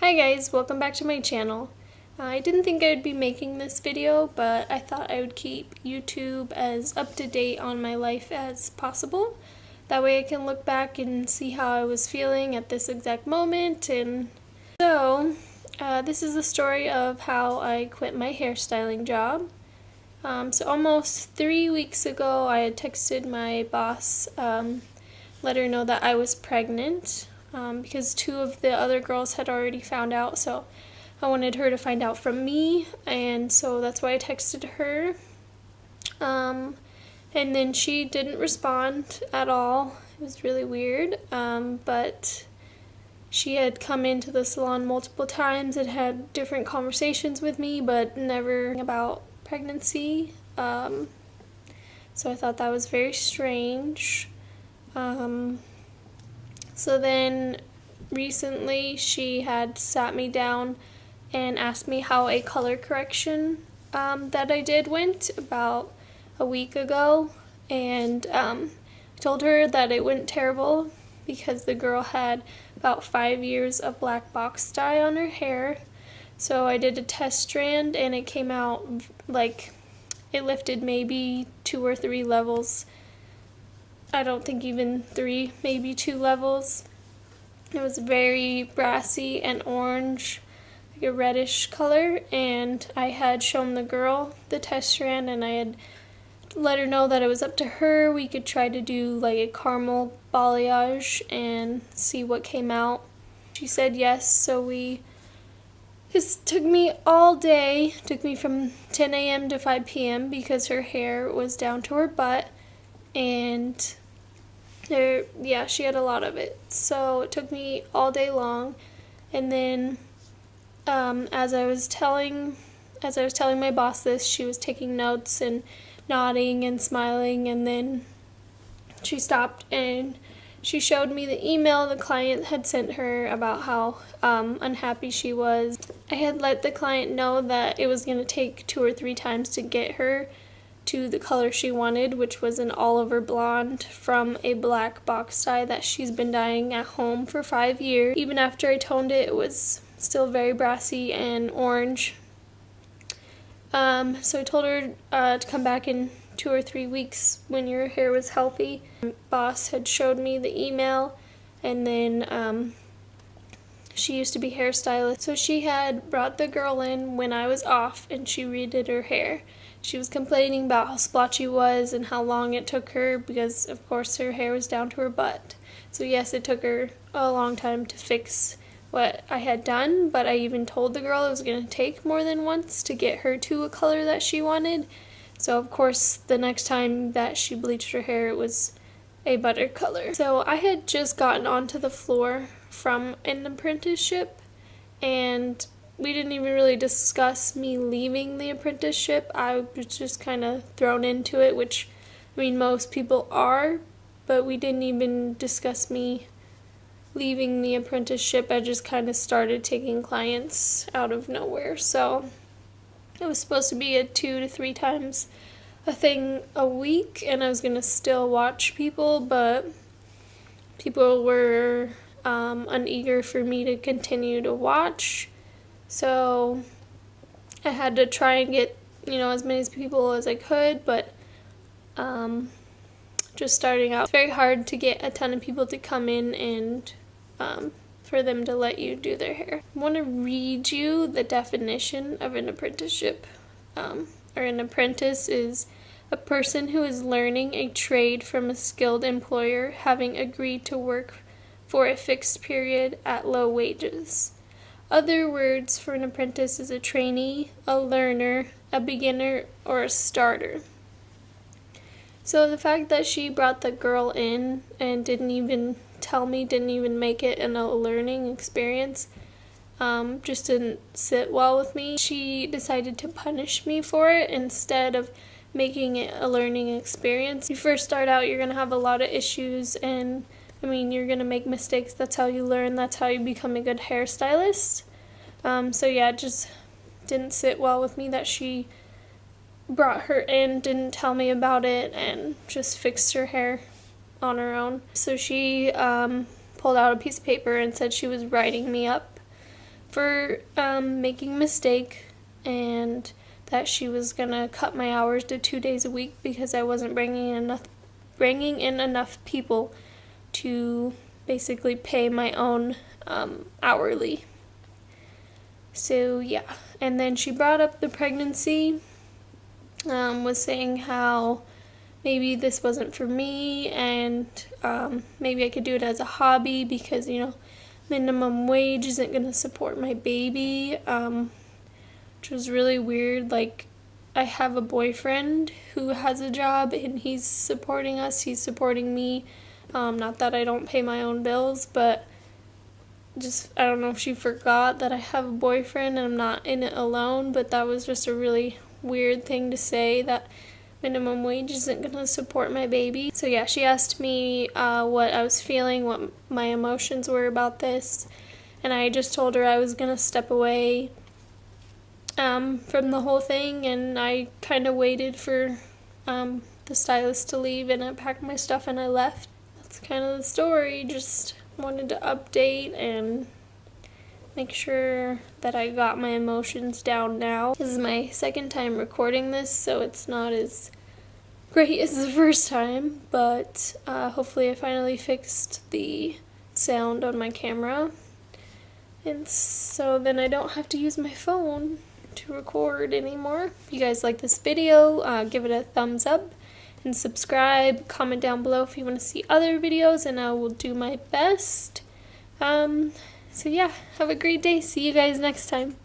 Hi guys, welcome back to my channel. I didn't think I would be making this video, but I thought I would keep YouTube as up to date on my life as possible. That way I can look back and see how I was feeling at this exact moment. And so, this is the story of how I quit my hairstyling job. So almost 3 weeks ago I had texted my boss, let her know that I was pregnant. Because 2 of the other girls had already found out, so I wanted her to find out from me, and so that's why I texted her. And then she didn't respond at all. It was really weird, but she had come into the salon multiple times and had different conversations with me, but never about pregnancy. So I thought that was very strange. So then recently she had sat me down and asked me how a color correction that I did went about a week ago, and I told her that it went terrible because the girl had about 5 years of black box dye on her hair. So I did a test strand and it came out like it lifted maybe 2 or 3 levels. I don't think even 3, maybe 2 levels. It was very brassy and orange, like a reddish color, and I had shown the girl the test strand and I had let her know that it was up to her. We could try to do like a caramel balayage and see what came out. She said yes, so this took me all day, took me from 10 a.m. to 5 p.m. because her hair was down to her butt, and she had a lot of it, so it took me all day long. And then as I was telling my boss this, she was taking notes and nodding and smiling, and then she stopped and she showed me the email the client had sent her about how unhappy she was. I had let the client know that it was going to take 2 or 3 times to get her to the color she wanted, which was an Oliver blonde from a black box dye that she's been dyeing at home for 5 years. Even after I toned it, it was still very brassy and orange. So I told her to come back in 2 or 3 weeks when your hair was healthy. My boss had showed me the email, and then she used to be hairstylist, so she had brought the girl in when I was off and she redid her hair. She was complaining about how splotchy it was and how long it took her because, of course, her hair was down to her butt. So yes, it took her a long time to fix what I had done, but I even told the girl it was going to take more than once to get her to a color that she wanted. So, of course, the next time that she bleached her hair, it was a butter color. So I had just gotten onto the floor from an apprenticeship, and we didn't even really discuss me leaving the apprenticeship. I was just kind of thrown into it, which, I mean, most people are, but we didn't even discuss me leaving the apprenticeship. I just kind of started taking clients out of nowhere. So it was supposed to be a 2 to 3 times a thing a week, and I was going to still watch people, but people were uneager for me to continue to watch. So I had to try and get, as many people as I could, but just starting out, it's very hard to get a ton of people to come in and for them to let you do their hair. I want to read you the definition of an apprenticeship. Or an apprentice is a person who is learning a trade from a skilled employer, having agreed to work for a fixed period at low wages. Other words for an apprentice is a trainee, a learner, a beginner, or a starter. So the fact that she brought the girl in and didn't even tell me, didn't even make it a learning experience, just didn't sit well with me. She decided to punish me for it instead of making it a learning experience. When you first start out, you're going to have a lot of issues, and you're going to make mistakes. That's how you learn. That's how you become a good hairstylist. So yeah, it just didn't sit well with me that she brought her in, didn't tell me about it, and just fixed her hair on her own. So she pulled out a piece of paper and said she was writing me up for making a mistake, and that she was gonna cut my hours to 2 days a week because I wasn't bringing in enough people to basically pay my own hourly. So yeah, and then she brought up the pregnancy, was saying how maybe this wasn't for me, and maybe I could do it as a hobby because, minimum wage isn't going to support my baby, which was really weird. Like, I have a boyfriend who has a job, and he's supporting us, he's supporting me. Not that I don't pay my own bills, but just, I don't know if she forgot that I have a boyfriend and I'm not in it alone, but that was just a really weird thing to say, that minimum wage isn't going to support my baby. So yeah, she asked me what I was feeling, what my emotions were about this, and I just told her I was going to step away from the whole thing, and I kind of waited for the stylist to leave, and I packed my stuff and I left. That's kind of the story. Just wanted to update and make sure that I got my emotions down now. This is my second time recording this, so it's not as great as the first time, but hopefully I finally fixed the sound on my camera, and so then I don't have to use my phone to record anymore. If you guys like this video, give it a thumbs up and subscribe. Comment down below if you want to see other videos, and I will do my best. So yeah, have a great day. See you guys next time.